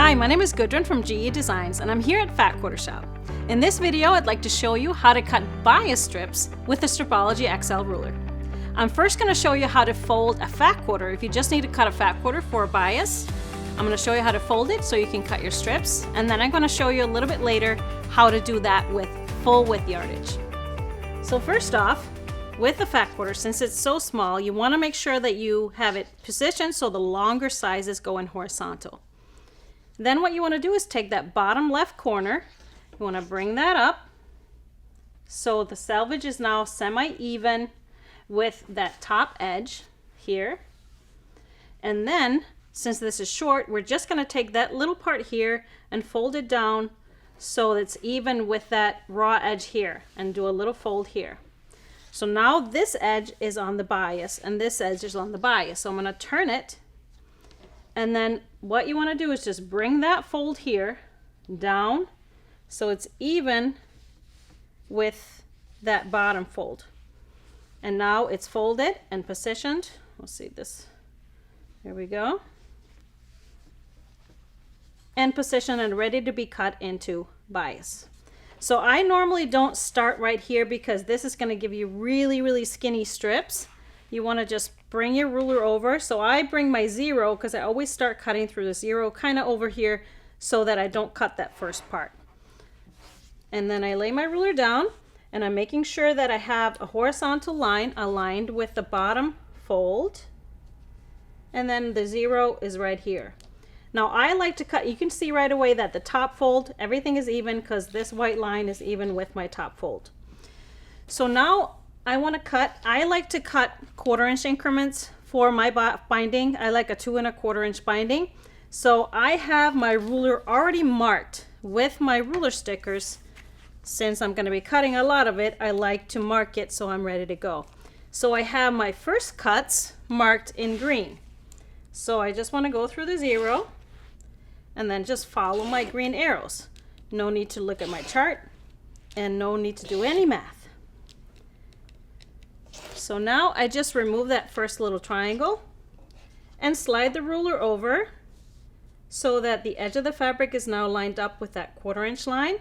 Hi, my name is Gudrun from GE Designs and I'm here at Fat Quarter Shop. In this video, I'd like to show you how to cut bias strips with the Stripology XL Ruler. I'm first going to show you how to fold a fat quarter if you just need to cut a fat quarter for a bias. I'm going to show you how to fold it so you can cut your strips, and then I'm going to show you a little bit later how to do that with full width yardage. So first off, with the fat quarter, since it's so small, you want to make sure that you have it positioned so the longer sizes go in horizontal. Then what you want to do is take that bottom left corner, you want to bring that up so the selvage is now semi-even with that top edge here. And then, since this is short, we're just going to take that little part here and fold it down so it's even with that raw edge here, and do a little fold here. So now this edge is on the bias and this edge is on the bias. So I'm going to turn it, and then what you want to do is just bring that fold here down so it's even with that bottom fold. And now it's folded and positioned. We'll see this. Here we go. And positioned and ready to be cut into bias. So I normally don't start right here because this is going to give you really skinny strips. You want to just bring your ruler over. So I bring my 0 because I always start cutting through the 0 kind of over here so that I don't cut that first part. And then I lay my ruler down and I'm making sure that I have a horizontal line aligned with the bottom fold. And then the 0 is right here. Now I like to cut, you can see right away that the top fold, everything is even because this white line is even with my top fold. So now I want to cut, I like to cut 1/4 inch increments for my binding. I like a 2 1/4 inch binding. So I have my ruler already marked with my ruler stickers. Since I'm going to be cutting a lot of it, I like to mark it so I'm ready to go. So I have my first cuts marked in green. So I just want to go through the 0 and then just follow my green arrows. No need to look at my chart and no need to do any math. So now I just remove that first little triangle and slide the ruler over so that the edge of the fabric is now lined up with that 1/4 inch line.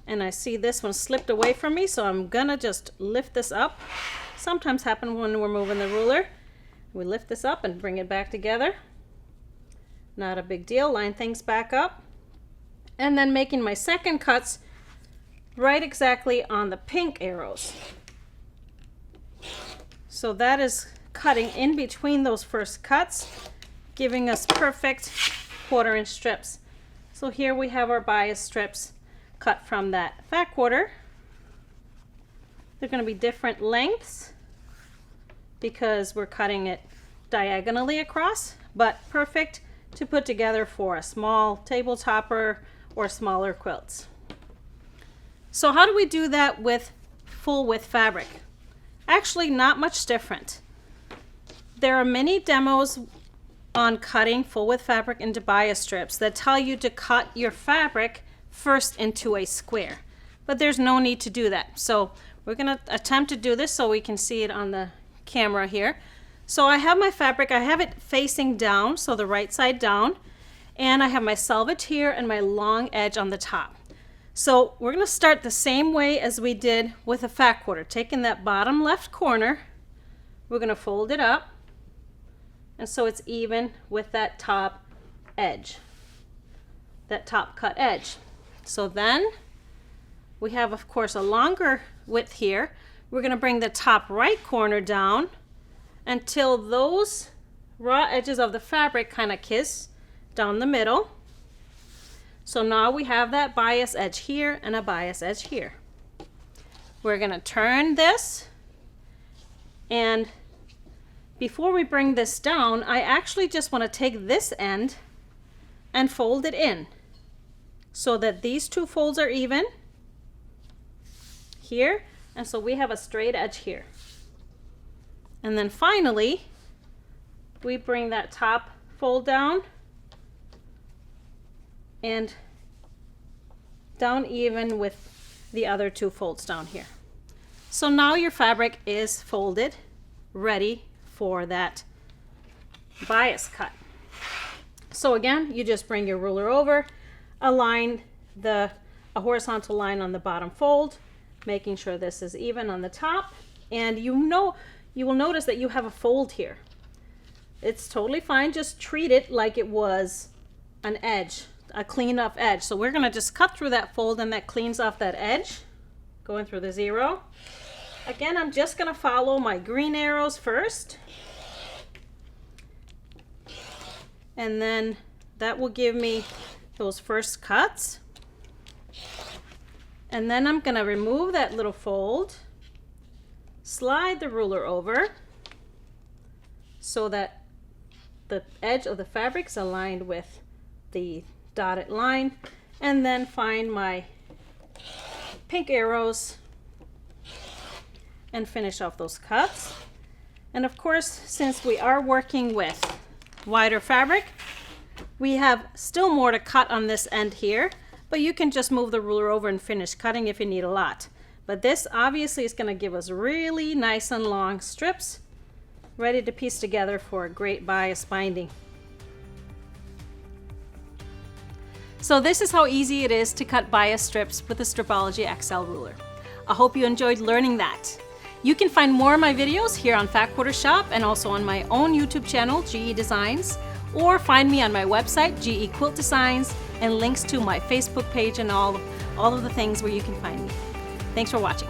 And I see this one slipped away from me, so I'm gonna just lift this up. Sometimes happen when we're moving the ruler. We lift this up and bring it back together. Not a big deal, line things back up. And then making my second cuts right exactly on the pink arrows. So that is cutting in between those first cuts, giving us perfect 1/4 inch strips. So here we have our bias strips cut from that fat quarter. They're going to be different lengths because we're cutting it diagonally across, but perfect to put together for a small table topper or smaller quilts. So how do we do that with full width fabric? Actually, not much different. There are many demos on cutting full width fabric into bias strips that tell you to cut your fabric first into a square, but there's no need to do that. So we're going to attempt to do this so we can see it on the camera here. So I have my fabric, I have it facing down, so the right side down, and I have my selvage here and my long edge on the top. So we're going to start the same way as we did with a fat quarter. Taking that bottom left corner, we're going to fold it up, and so it's even with that top edge, that top cut edge. So then we have, of course, a longer width here. We're going to bring the top right corner down until those raw edges of the fabric kind of kiss down the middle. So now we have that bias edge here and a bias edge here. We're going to turn this, and before we bring this down, I actually just want to take this end and fold it in so that these two folds are even here, and so we have a straight edge here. And then finally, we bring that top fold down and down even with the other two folds down here. So now your fabric is folded, ready for that bias cut. So again, you just bring your ruler over, align a horizontal line on the bottom fold, making sure this is even on the top. And you will notice that you have a fold here. It's totally fine. Just treat it like it was an edge, a cleaned off edge. So we're gonna just cut through that fold, and that cleans off that edge, going through the 0. Again, I'm just gonna follow my green arrows first. And then that will give me those first cuts. And then I'm gonna remove that little fold, slide the ruler over so that the edge of the fabric is aligned with the dotted line, and then find my pink arrows and finish off those cuts. And of course, since we are working with wider fabric, we have still more to cut on this end here, but you can just move the ruler over and finish cutting if you need a lot. But this obviously is going to give us really nice and long strips ready to piece together for a great bias binding. So this is how easy it is to cut bias strips with the Stripology XL ruler. I hope you enjoyed learning that. You can find more of my videos here on Fat Quarter Shop and also on my own YouTube channel, GE Designs, or find me on my website, GE Quilt Designs, and links to my Facebook page and all of the things where you can find me. Thanks for watching.